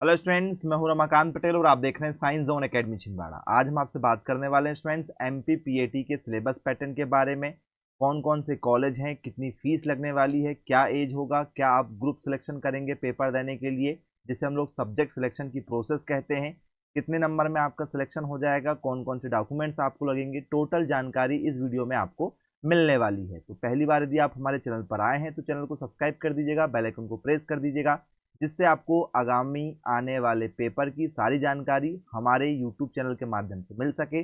Hello students, मैं हूं रमाकांत पटेल और आप देख रहे हैं साइंस जोन एकेडमी छिंदवाड़ा। आज हम आपसे बात करने वाले हैं स्टूडेंट्स एमपी पीएटी के सिलेबस पैटर्न के बारे में। कौन कौन से कॉलेज हैं, कितनी फीस लगने वाली है, क्या एज होगा, क्या आप ग्रुप सिलेक्शन करेंगे पेपर देने के लिए जिसे हम लोग सब्जेक्ट सिलेक्शन की प्रोसेस कहते हैं, कितने नंबर में आपका सिलेक्शन हो जाएगा, कौन कौन से डॉक्यूमेंट्स आपको लगेंगे, टोटल जानकारी इस वीडियो में आपको मिलने वाली है। तो पहली बार यदि आप हमारे चैनल पर आए हैं तो चैनल को सब्सक्राइब कर दीजिएगा, बेल आइकन को प्रेस कर दीजिएगा, जिससे आपको आगामी आने वाले पेपर की सारी जानकारी हमारे यूट्यूब चैनल के माध्यम से मिल सके।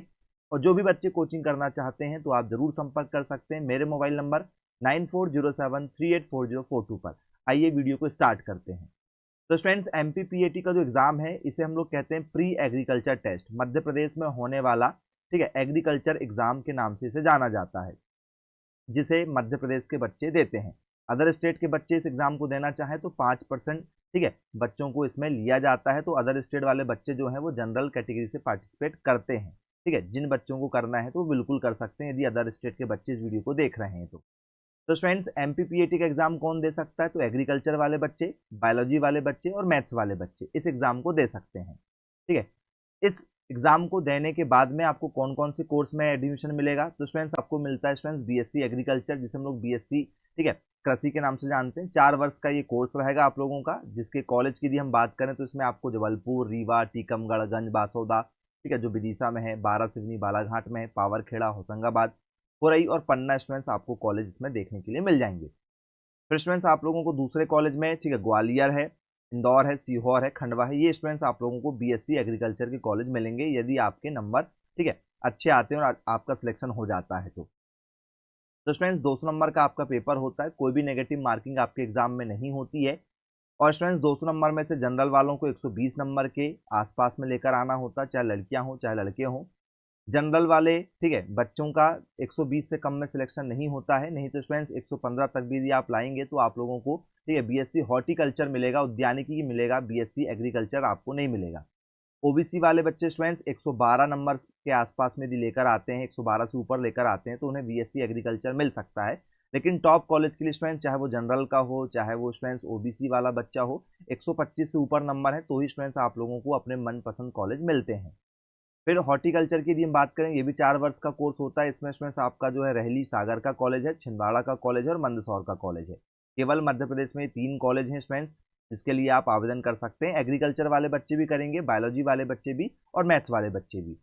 और जो भी बच्चे कोचिंग करना चाहते हैं तो आप ज़रूर संपर्क कर सकते हैं मेरे मोबाइल नंबर 9407384042 पर। आइए वीडियो को स्टार्ट करते हैं। तो स्टूडेंट्स, एमपीपीएटी का जो एग्ज़ाम है इसे हम लोग कहते हैं pre agriculture test, Madhya Pradesh में होने वाला, ठीक है, एग्रीकल्चर एग्ज़ाम के नाम से इसे जाना जाता है, जिसे मध्य प्रदेश के बच्चे देते हैं। अदर स्टेट के बच्चे इस एग्ज़ाम को देना चाहें तो 5%, ठीक है, बच्चों को इसमें लिया जाता है। तो अदर स्टेट वाले बच्चे जो हैं वो जनरल कैटेगरी से पार्टिसिपेट करते हैं, ठीक है। जिन बच्चों को करना है तो वो बिल्कुल कर सकते हैं यदि अदर स्टेट के बच्चे इस वीडियो को देख रहे हैं तो स्टूडेंट्स, एमपीपीएटी का एग्जाम कौन दे सकता है? तो एग्रीकल्चर वाले बच्चे, बायोलॉजी वाले बच्चे और मैथ्स वाले बच्चे इस एग्जाम को दे सकते हैं, ठीक है। इस एग्जाम को देने के बाद में आपको कौन कौन से कोर्स में एडमिशन मिलेगा? तो स्टूडेंट्स, आपको मिलता है स्टूडेंट्स बीएससी एग्रीकल्चर, जिसे हम लोग बीएससी, ठीक है, कृषि के नाम से जानते हैं। 4 वर्ष का ये कोर्स रहेगा आप लोगों का, जिसके कॉलेज की यदि हम बात करें तो इसमें आपको जबलपुर, रीवा, टीकमगढ़, गंज बासौदा, ठीक है, जो विदिशा में है, बारासिवनी बालाघाट में है, पावरखेड़ा, होशंगाबाद, खुरई और पन्ना स्टूडेंट्स आपको कॉलेज इसमें देखने के लिए मिल जाएंगे। फिर स्टूडेंट्स, आप लोगों को दूसरे कॉलेज में, ठीक है, ग्वालियर है, इंदौर है, सीहोर है, खंडवा है, ये स्टूडेंट्स आप लोगों को बीएससी एग्रीकल्चर के कॉलेज मिलेंगे यदि आपके नंबर, ठीक है, अच्छे आते हैं और आपका सिलेक्शन हो जाता है तो स्टूडेंट्स, 200 नंबर का आपका पेपर होता है, कोई भी नेगेटिव मार्किंग आपके एग्जाम में नहीं होती है। और स्टूडेंट्स, 200 नंबर में से जनरल वालों को 120 नंबर के आसपास में लेकर आना होता है, चाहे लड़कियां हों चाहे लड़के हों। जनरल वाले, ठीक है, बच्चों का 120 से कम में सिलेक्शन नहीं होता है, नहीं तो स्टूडेंट्स 115 तक भी यदि आप लाएंगे तो आप लोगों को, ठीक है, बीएससी हॉर्टिकल्चर मिलेगा, उद्यानिकी मिलेगा, बीएससी एग्रीकल्चर आपको नहीं मिलेगा। ओबीसी वाले बच्चे स्टूडेंट्स 112 नंबर के आसपास में यदि लेकर आते हैं, 112 से ऊपर लेकर आते हैं तो उन्हें बीएससी एग्रीकल्चर मिल सकता है। लेकिन टॉप कॉलेज के लिए स्टूडेंट, चाहे वो जनरल का हो चाहे वो स्टूडेंट्स ओबीसी वाला बच्चा हो, 125 से ऊपर नंबर है तो ही स्टूडेंट्स आप लोगों को अपने मनपसंद कॉलेज मिलते हैं। फिर हॉर्टिकल्चर की यदि हम बात करें, ये भी 4 वर्ष का कोर्स होता है। इसमें स्टूडेंट्स आपका जो है रहली सागर का कॉलेज है, छिंदवाड़ा का कॉलेज है और मंदसौर का कॉलेज है। केवल मध्य प्रदेश में 3 कॉलेज हैं स्टूडेंट्स जिसके लिए आप आवेदन कर सकते हैं। एग्रीकल्चर वाले बच्चे भी करेंगे, बायोलॉजी वाले बच्चे भी और मैथ्स वाले बच्चे भी।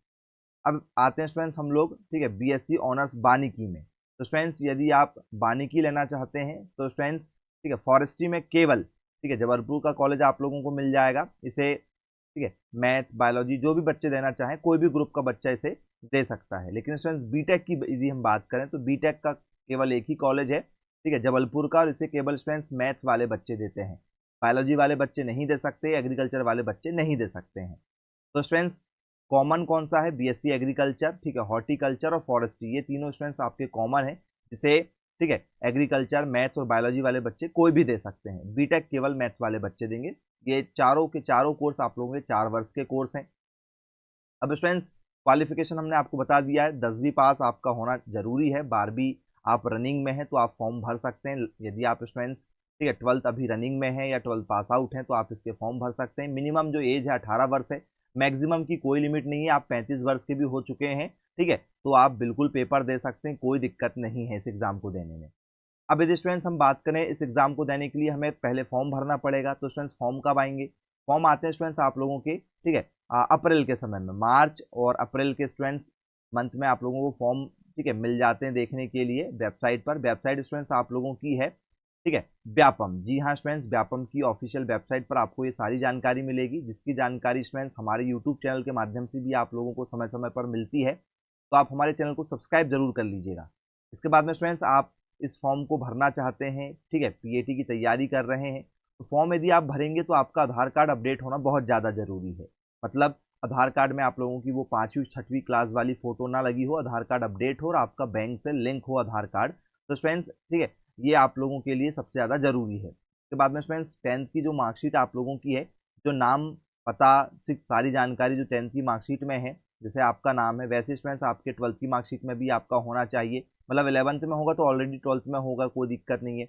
अब आते हैं स्टूडेंट्स हम लोग, ठीक है, बीएससी ऑनर्स वानिकी में। तो स्टूडेंट्स, यदि आप वानिकी लेना चाहते हैं तो स्टूडेंट्स, ठीक है, फॉरेस्ट्री में केवल, ठीक है, जबलपुर का कॉलेज आप लोगों को मिल जाएगा। इसे, ठीक है, मैथ बायोलॉजी जो भी बच्चे देना चाहें, कोई भी ग्रुप का बच्चा इसे दे सकता है। लेकिन स्टूडेंट्स, बीटेक की यदि हम बात करें तो बीटेक का केवल एक ही कॉलेज है, ठीक है, जबलपुर का, और इसे केवल स्टूडेंट्स मैथ्स वाले बच्चे देते हैं। बायोलॉजी वाले बच्चे नहीं दे सकते, एग्रीकल्चर वाले बच्चे नहीं दे सकते हैं। तो स्टूडेंट्स, कॉमन कौन सा है? बीएससी एग्रीकल्चर, ठीक है, हॉर्टिकल्चर और फॉरेस्ट्री, ये तीनों स्टूडेंट्स आपके कॉमन है, जिसे, ठीक है, एग्रीकल्चर, मैथ्स और बायोलॉजी वाले बच्चे कोई भी दे सकते हैं। बीटेक केवल मैथ्स वाले बच्चे देंगे। ये चारों के चारों कोर्स आप लोगों के 4 वर्ष के कोर्स हैं। अब स्टूडेंट्स, क्वालिफिकेशन हमने आपको बता दिया है, 10वीं पास आपका होना जरूरी है। 12वीं आप रनिंग में है तो आप फॉर्म भर सकते हैं। यदि आप स्टूडेंट्स, ठीक है, 12th अभी रनिंग में है या 12th पास आउट हैं तो आप इसके फॉर्म भर सकते हैं। मिनिमम जो एज है 18 वर्ष है, मैक्सिमम की कोई लिमिट नहीं है। आप 35 वर्ष के भी हो चुके हैं, ठीक है, तो आप बिल्कुल पेपर दे सकते हैं, कोई दिक्कत नहीं है इस एग्जाम को देने में। अब यदि स्टूडेंट्स हम बात करें, इस एग्जाम को देने के लिए हमें पहले फॉर्म भरना पड़ेगा। तो स्टूडेंट्स, फॉर्म कब आएंगे? फॉर्म आते हैं स्टूडेंट्स आप लोगों के, ठीक है, अप्रैल के समय में, मार्च और अप्रैल के स्टूडेंट्स मंथ में आप लोगों को फॉर्म, ठीक है, मिल जाते हैं देखने के लिए वेबसाइट पर। वेबसाइट स्टूडेंट्स आप लोगों की है, ठीक है, व्यापम। जी हाँ स्टूडेंट्स, व्यापम की ऑफिशियल वेबसाइट पर आपको ये सारी जानकारी मिलेगी, जिसकी जानकारी स्टूडेंट्स हमारे यूट्यूब चैनल के माध्यम से भी आप लोगों को समय समय पर मिलती है। तो आप हमारे चैनल को सब्सक्राइब जरूर कर लीजिएगा। इसके बाद में स्टूडेंट्स, आप इस फॉर्म को भरना चाहते हैं, ठीक है, पीएटी की तैयारी कर रहे हैं, तो फॉर्म यदि आप भरेंगे तो आपका आधार कार्ड अपडेट होना बहुत ज़्यादा ज़रूरी है। मतलब आधार कार्ड में आप लोगों की वो 5वीं 6वीं क्लास वाली फ़ोटो ना लगी हो, आधार कार्ड अपडेट हो और आपका बैंक से लिंक हो आधार कार्ड। तो स्टूडेंट्स, ठीक है, ये आप लोगों के लिए सबसे ज़्यादा ज़रूरी है। उसके बाद में स्टूडेंट्स, 10th की जो मार्कशीट आप लोगों की है, जो नाम पता सारी जानकारी जो 10th की मार्कशीट में है, जैसे आपका नाम है वैसे स्टूडेंट्स आपके 12th की मार्कशीट में भी आपका होना चाहिए। मतलब 11th में होगा तो ऑलरेडी 12th में होगा, कोई दिक्कत नहीं है,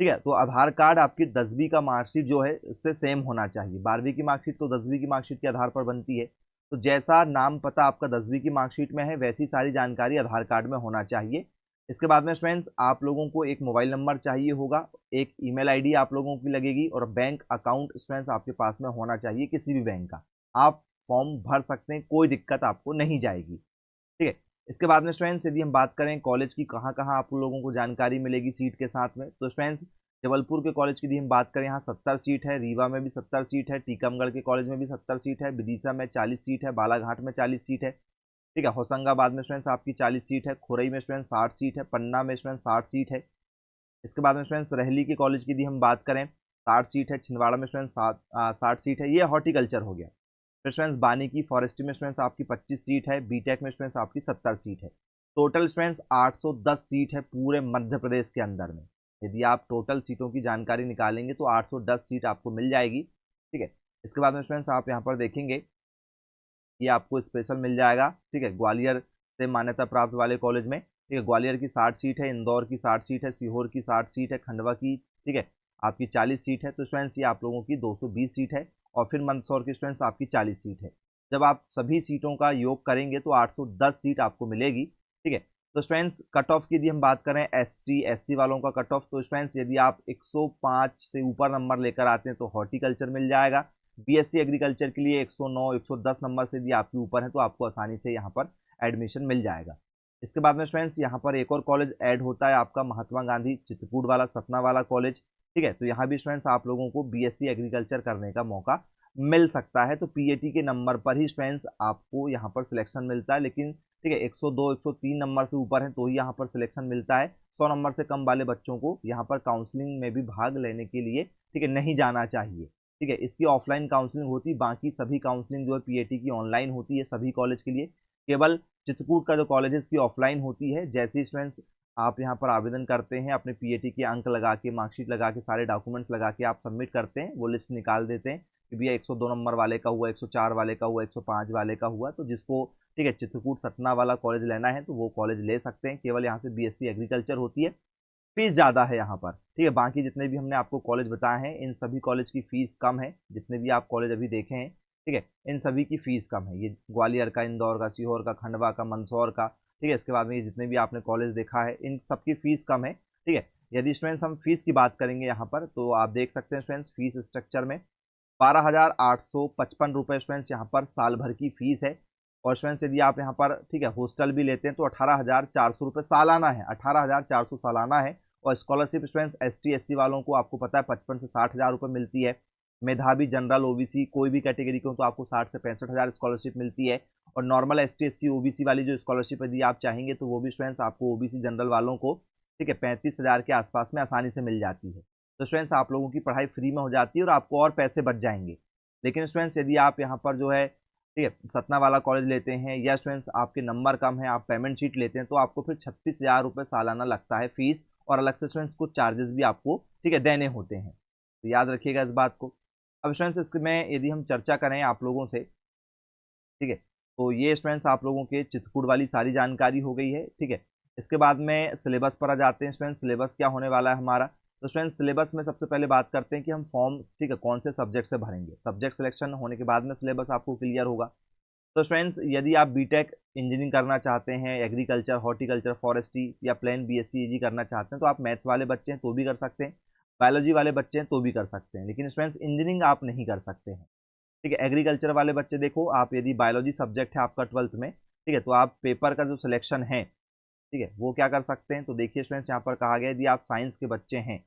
ठीक है। तो आधार कार्ड आपकी 10वीं का मार्कशीट जो है उससे सेम होना चाहिए। 12वीं की मार्कशीट तो 10वीं की मार्कशीट के आधार पर बनती है, तो जैसा नाम पता आपका 10वीं की मार्कशीट में है वैसी सारी जानकारी आधार कार्ड में होना चाहिए। इसके बाद में फ्रेंड्स आप लोगों को एक मोबाइल नंबर चाहिए होगा, एक ईमेल आईडी आप लोगों की लगेगी, और बैंक अकाउंट फ्रेंड्स आपके पास में होना चाहिए किसी भी बैंक का। आप फॉर्म भर सकते हैं, कोई दिक्कत आपको नहीं जाएगी। ठीक है। इसके बाद में स्टूडेंट्स यदि हम बात करें कॉलेज की कहाँ कहाँ आप लोगों को जानकारी मिलेगी सीट के साथ में, तो स्टूडेंट्स जबलपुर के कॉलेज की यदि हम बात करें, यहाँ 70 सीट है, रीवा में भी 70 सीट है, टीकमगढ़ के कॉलेज में भी 70 सीट है, विदिशा में 40 सीट है, बालाघाट में 40 सीट है। ठीक है। होशंगाबाद में स्टूडेंट्स आपकी 40 सीट है, खुरई में स्टूडेंट्स 60 सीट है, पन्ना में स्टूडेंट्स 60 सीट है। इसके बाद में स्टूडेंट्स रहली के कॉलेज की यदि हम बात करें 60 सीट है, छिंदवाड़ा में स्टूडेंट्स 60 सीट है, ये हॉर्टिकल्चर हो गया। फिर स्टूडेंट्स बानी की फॉरेस्ट्री में स्टूडेंट्स आपकी 25 सीट है, बीटेक में स्टूडेंट्स आपकी 70 सीट है। टोटल स्टूडेंट्स 810 सीट है पूरे मध्य प्रदेश के अंदर में। यदि आप टोटल सीटों की जानकारी निकालेंगे तो 810 सीट आपको मिल जाएगी। ठीक है। इसके बाद में स्टूडेंट्स आप यहाँ पर देखेंगे ये आपको स्पेशल मिल जाएगा। ठीक है। ग्वालियर से मान्यता प्राप्त वाले कॉलेज में, ठीक है, ग्वालियर की 60 सीट है, इंदौर की 60 सीट है, सीहोर की 60 सीट है, खंडवा की, ठीक है, आपकी 40 सीट है। तो स्टूडेंट्स ये आप लोगों की 220 सीट है, और फिर मंदसौर की स्टूडेंट्स आपकी 40 सीट है। जब आप सभी सीटों का योग करेंगे तो 810 सीट आपको मिलेगी। ठीक है। तो स्टूडेंट्स कट ऑफ की यदि हम बात करें ST SC वालों का कट ऑफ, तो स्टूडेंट्स यदि आप 105 से ऊपर नंबर लेकर आते हैं तो हॉर्टिकल्चर मिल जाएगा। BSc एग्रीकल्चर के लिए 109 110 नंबर से यदि आपके ऊपर है तो आपको आसानी से यहाँ पर एडमिशन मिल जाएगा। इसके बाद में स्टूडेंट्स यहाँ पर एक और कॉलेज ऐड होता है आपका महात्मा गांधी चित्रकूट वाला सतना वाला कॉलेज। ठीक है। तो यहाँ भी स्टूडेंट्स आप लोगों को BSc एग्रीकल्चर करने का मौका मिल सकता है। तो PAT के नंबर पर ही स्टूडेंट्स आपको यहाँ पर सिलेक्शन मिलता है, लेकिन ठीक है 102 103 नंबर से ऊपर है तो ही यहाँ पर सिलेक्शन मिलता है। 100 नंबर से कम वाले बच्चों को यहाँ पर काउंसलिंग में भी भाग लेने के लिए ठीक है नहीं जाना चाहिए। ठीक है। इसकी ऑफलाइन काउंसलिंग होती, बाकी सभी काउंसलिंग जो है PAT की ऑनलाइन होती है सभी कॉलेज के लिए। केवल चित्रकूट का जो कॉलेज है इसकी ऑफलाइन होती है। जैसे ही स्टूडेंट्स आप यहाँ पर आवेदन करते हैं, अपने PAT के अंक लगा के, मार्कशीट लगा के, सारे डॉक्यूमेंट्स लगा के आप सबमिट करते हैं, वो लिस्ट निकाल देते हैं कि भैया 102 नंबर वाले का हुआ, 104 वाले का हुआ, 105 वाले का हुआ। तो जिसको ठीक है चित्रकूट सतना वाला कॉलेज लेना है तो वो कॉलेज ले सकते हैं। केवल यहाँ से BSc एग्रीकल्चर होती है, फीस ज़्यादा है यहाँ पर। ठीक है। बाकी जितने भी हमने आपको कॉलेज बताए हैं इन सभी कॉलेज की फ़ीस कम है, जितने भी आप कॉलेज अभी देखे हैं। ठीक है। इन सभी की फ़ीस कम है, ये ग्वालियर का, इंदौर का, सीहोर का, खंडवा का, मंदसौर का। ठीक है। इसके बाद में ये जितने भी आपने कॉलेज देखा है इन सब की फ़ीस कम है। ठीक है। यदि स्टूडेंट्स हम फीस की बात करेंगे यहाँ पर तो आप देख सकते हैं स्टूडेंट्स फीस स्ट्रक्चर में 12,855 रुपये स्टूडेंट्स यहाँ पर साल भर की फ़ीस है। और स्टूडेंट्स यदि आप यहाँ पर ठीक है हॉस्टल भी लेते हैं तो 18,400 रुपये सालाना है, 18,400 सालाना है। और स्कॉलरशिप स्टूडेंट्स ST SC वालों को आपको पता है 55 से 60,000 रुपये मिलती है। मेधावी, जनरल, OBC कोई भी कैटेगरी को तो आपको 60 से 65,000 स्कॉलरशिप मिलती है। और नॉर्मल ST SC OBC वाली जो स्कॉलरशिप यदि आप चाहेंगे तो वो भी स्टूडेंट्स आपको OBC जनरल वालों को ठीक है 35,000 के आसपास में आसानी से मिल जाती है। तो स्टूडेंट्स आप लोगों की पढ़ाई फ्री में हो जाती है और आपको और पैसे बच जाएंगे। लेकिन स्टूडेंट्स यदि आप यहाँ पर जो है ठीक है सतना वाला कॉलेज लेते हैं, या स्टूडेंट्स आपके नंबर कम है, आप पेमेंट शीट लेते हैं, तो आपको फिर 36,000 रुपये सालाना लगता है फीस, और अलग से स्टूडेंट्स को चार्जेस भी आपको ठीक है देने होते हैं। तो याद रखिएगा इस बात को। अब स्टूडेंट्स इसमें यदि हम चर्चा करें आप लोगों से, ठीक है, तो ये स्टूडेंट्स आप लोगों के चित्रकूट वाली सारी जानकारी हो गई है। ठीक है। इसके बाद में सिलेबस पर आ जाते हैं स्टूडेंट्स, सिलेबस क्या होने वाला है हमारा। तो स्टूडेंट्स सिलेबस में सबसे पहले बात करते हैं कि हम फॉर्म ठीक है कौन से सब्जेक्ट से भरेंगे। सब्जेक्ट सिलेक्शन होने के बाद में सिलेबस आपको क्लियर होगा। तो स्टूडेंट्स यदि आप बीटेक इंजीनियरिंग करना चाहते हैं, एग्रीकल्चर, हॉर्टिकल्चर, फॉरेस्ट्री या प्लेन BSc EG करना चाहते हैं तो आप मैथ्स वाले बच्चे हैं तो भी कर सकते हैं, बायोलॉजी वाले बच्चे हैं तो भी कर सकते हैं, लेकिन स्टूडेंट्स इंजीनियरिंग आप नहीं कर सकते हैं। ठीक है। एग्रीकल्चर वाले बच्चे देखो, आप यदि बायोलॉजी सब्जेक्ट है आपका 12th में, ठीक है, तो आप पेपर का जो सिलेक्शन है ठीक है वो क्या कर सकते हैं। तो देखिए स्टूडेंट्स यहाँ पर कहा गया यदि आप साइंस के बच्चे हैं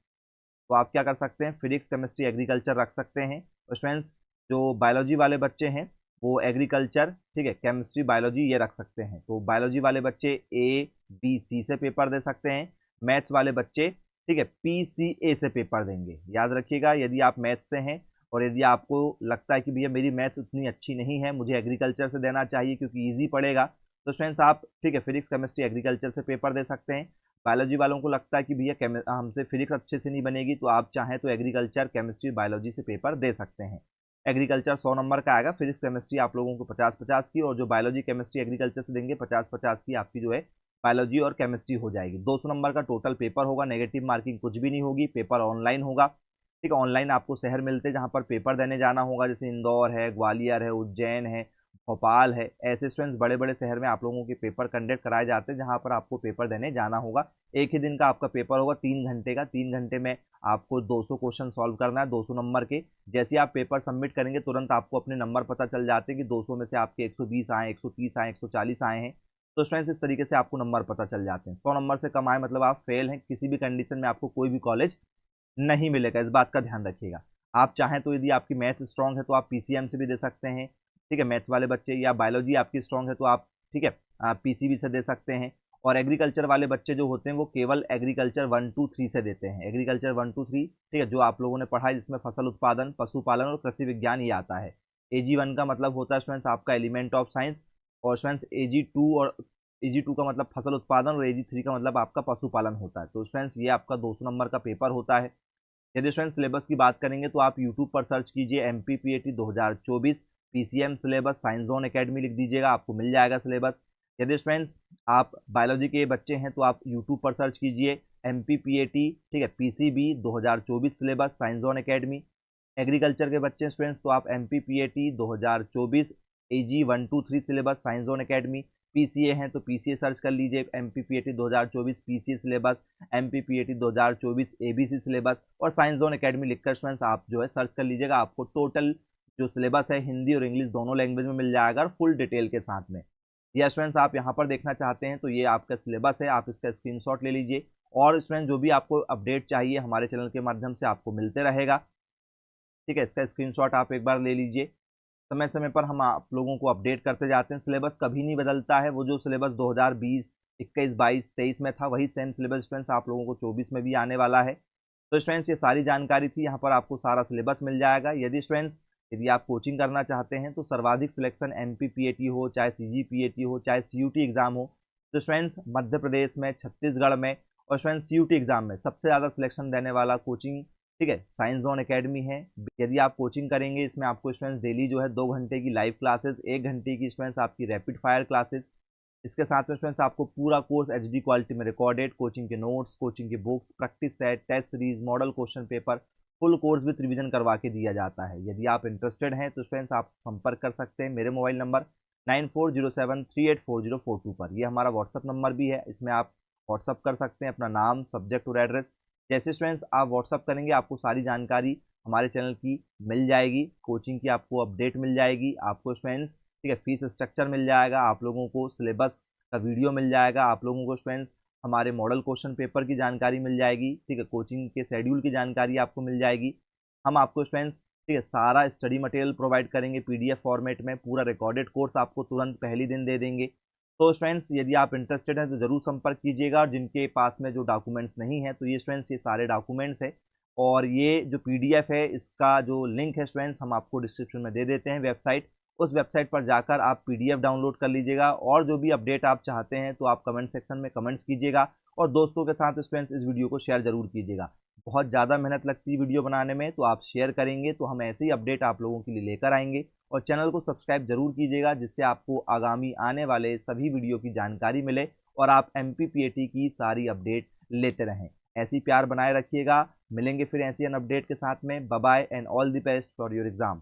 तो आप क्या कर सकते हैं, फिजिक्स, केमिस्ट्री, एग्रीकल्चर रख सकते हैं। और स्टूडेंट्स जो बायोलॉजी वाले बच्चे हैं वो एग्रीकल्चर ठीक है केमिस्ट्री, बायोलॉजी ये रख सकते हैं। तो बायोलॉजी वाले बच्चे A B C से पेपर दे सकते हैं, मैथ्स वाले बच्चे ठीक है PCA से पेपर देंगे। याद रखिएगा यदि आप मैथ्स से हैं और यदि आपको लगता है कि भैया मेरी मैथ्स उतनी अच्छी नहीं है, मुझे एग्रीकल्चर से देना चाहिए क्योंकि ईजी पड़ेगा, तो स्टूडेंट्स आप ठीक है फिजिक्स, केमिस्ट्री, एग्रीकल्चर से पेपर दे सकते हैं। बायोलॉजी वालों को लगता है कि भैया हमसे फिजिक्स अच्छे से नहीं बनेगी, तो आप चाहें तो एग्रीकल्चर, केमिस्ट्री, बायोलॉजी से पेपर दे सकते हैं। एग्रीकल्चर 100 नंबर का आएगा, फिजिक्स केमिस्ट्री आप लोगों को 50-50 की, और जो बायोलॉजी, केमिस्ट्री, एग्रीकल्चर से देंगे 50-50 की आपकी जो है बायोलॉजी और केमिस्ट्री हो जाएगी। 200 नंबर का टोटल पेपर होगा, नेगेटिव मार्किंग कुछ भी नहीं होगी, पेपर ऑनलाइन होगा। ठीक है, ऑनलाइन आपको शहर मिलते हैं जहाँ पर पेपर देने जाना होगा, जैसे इंदौर है, ग्वालियर है, उज्जैन है, भोपाल है। ऐसे स्टूडेंट्स बड़े बड़े शहर में आप लोगों के पेपर कंडक्ट कराए जाते हैं जहाँ पर आपको पेपर देने जाना होगा। एक ही दिन का आपका पेपर होगा, 3 घंटे का। 3 घंटे में आपको 200 क्वेश्चन सॉल्व करना है, 200 नंबर के। जैसे आप पेपर सबमिट करेंगे तुरंत आपको अपने नंबर पता चल जाते हैं कि 200 में से आपके 120 आए, 130 आए, 140 आए हैं। तो स्टूडेंट्स इस तरीके से आपको नंबर पता चल जाते हैं। 100 नंबर से कम आए मतलब आप फेल हैं, किसी भी कंडीशन में आपको कोई भी कॉलेज नहीं मिलेगा, इस बात का ध्यान रखिएगा। आप चाहें तो यदि आपकी मैथ्स स्ट्रांग है तो आप पीसीएम से भी दे सकते हैं, ठीक है, मैथ्स वाले बच्चे, या बायोलॉजी आपकी स्ट्रांग है तो आप, ठीक है, पीसीबी से दे सकते हैं। और एग्रीकल्चर वाले बच्चे जो होते हैं वो केवल एग्रीकल्चर 1 2 3 से देते हैं। एग्रीकल्चर 1 2 3, ठीक है, जो आप लोगों ने पढ़ा है, जिसमें फसल उत्पादन, पशुपालन और कृषि विज्ञान ये आता है। AG1 का मतलब होता है स्टूडेंट्स आपका एलिमेंट ऑफ साइंस, और स्टूडेंट्स AG2 का मतलब फसल उत्पादन, और AG3 का मतलब आपका पशुपालन होता है। तो स्टूडेंट्स ये आपका 200 नंबर का पेपर होता है। यदि स्टूडेंट सिलेबस की बात करेंगे तो आप यूट्यूब पर सर्च कीजिए MPPAT 2024 PCM syllabus, science zone academy लिख दीजिएगा, आपको मिल जाएगा सिलेबस। यदि स्टूडेंट्स आप बायोलॉजी के बच्चे हैं तो आप यूट्यूब पर सर्च कीजिए MPPAT, ठीक है, PCB 2024 syllabus, science zone academy. Agriculture के बच्चे स्टूडेंट्स तो आप MPPAT 2024 AG1 2 3 syllabus, science zone academy. PCA हैं तो PCA सर्च कर लीजिए MPPAT 2024 PCA syllabus, MPPAT 2024 ABC syllabus, और साइंस जोन एकेडमी लिखकर स्टूडेंट्स आप जो है सर्च कर लीजिएगा। आपको टोटल जो सिलेबस है हिंदी और इंग्लिश दोनों लैंग्वेज में मिल जाएगा, और फुल डिटेल के साथ में। या स्टूडेंट्स आप यहाँ पर देखना चाहते हैं तो ये आपका सिलेबस है, आप इसका स्क्रीनशॉट ले लीजिए। और स्टूडेंट जो भी आपको अपडेट चाहिए हमारे चैनल के माध्यम से आपको मिलते रहेगा, ठीक है, इसका स्क्रीनशॉट आप एक बार ले लीजिए। समय समय पर हम आप लोगों को अपडेट करते जाते हैं, सिलेबस कभी नहीं बदलता है। वो जो सिलेबस 2020, 21, 22, 23 में था वही सेम सिलेबस स्टूडेंट्स आप लोगों को 24 में भी आने वाला है। तो स्टूडेंट्स ये सारी जानकारी थी, यहाँ पर आपको सारा सिलेबस मिल जाएगा। यदि आप कोचिंग करना चाहते हैं तो सर्वाधिक सिलेक्शन MPPAT हो, चाहे CGPAT हो, चाहे CUT एग्जाम हो, तो स्टूडेंट्स मध्य प्रदेश में, छत्तीसगढ़ में, और स्टूडेंट्स CUT एग्जाम में सबसे ज़्यादा सिलेक्शन देने वाला कोचिंग, ठीक है, साइंस जोन एकेडमी है। यदि आप कोचिंग करेंगे इसमें आपको स्टूडेंट्स डेली जो है 2 घंटे की लाइव क्लासेस, 1 घंटे की स्टूडेंट्स आपकी रैपिड फायर क्लासेस, इसके साथ में स्टूडेंट्स आपको पूरा कोर्स HD क्वालिटी में रिकॉर्डेड, कोचिंग के नोट्स, कोचिंग की books, practice set, test series, model question paper, full course with revision करवा के दिया जाता है। यदि आप इंटरेस्टेड हैं तो स्टूडेंट्स आप संपर्क कर सकते हैं मेरे मोबाइल नंबर 9407384042 पर। ये हमारा व्हाट्सअप नंबर भी है, इसमें आप व्हाट्सअप कर सकते हैं अपना नाम, सब्जेक्ट और एड्रेस। जैसे स्टूडेंट्स आप व्हाट्सअप करेंगे आपको सारी जानकारी हमारे चैनल की मिल जाएगी, कोचिंग की आपको अपडेट मिल जाएगी, आपको स्टूडेंट्स, ठीक है, फीस स्ट्रक्चर मिल जाएगा, आप लोगों को सिलेबस का वीडियो मिल जाएगा, आप लोगों को स्टूडेंट्स हमारे मॉडल क्वेश्चन पेपर की जानकारी मिल जाएगी, ठीक है, कोचिंग के शेड्यूल की जानकारी आपको मिल जाएगी। हम आपको स्टूडेंट्स, ठीक है, सारा स्टडी मटेरियल प्रोवाइड करेंगे PDF फॉर्मेट में, पूरा रिकॉर्डेड कोर्स आपको तुरंत पहली दिन दे देंगे। तो स्टूडेंट्स यदि आप इंटरेस्टेड हैं तो ज़रूर संपर्क कीजिएगा। और जिनके पास में जो डॉक्यूमेंट्स नहीं है तो ये स्टूडेंट्स ये सारे डॉक्यूमेंट्स है, और ये जो PDF है इसका जो लिंक है स्टूडेंट्स हम आपको डिस्क्रिप्शन में दे देते हैं वेबसाइट, उस वेबसाइट पर जाकर आप PDF डाउनलोड कर लीजिएगा। और जो भी अपडेट आप चाहते हैं तो आप कमेंट सेक्शन में कमेंट्स कीजिएगा, और दोस्तों के साथ स्टूडेंट्स इस वीडियो को शेयर जरूर कीजिएगा। बहुत ज़्यादा मेहनत लगती है वीडियो बनाने में, तो आप शेयर करेंगे तो हम ऐसे ही अपडेट आप लोगों के लिए लेकर आएंगे। और चैनल को सब्सक्राइब जरूर कीजिएगा जिससे आपको आगामी आने वाले सभी वीडियो की जानकारी मिले और आप MPPAT की सारी अपडेट लेते रहें। ऐसी प्यार बनाए रखिएगा, मिलेंगे फिर ऐसी एन अपडेट के साथ में। Bye bye and all the best for your exam.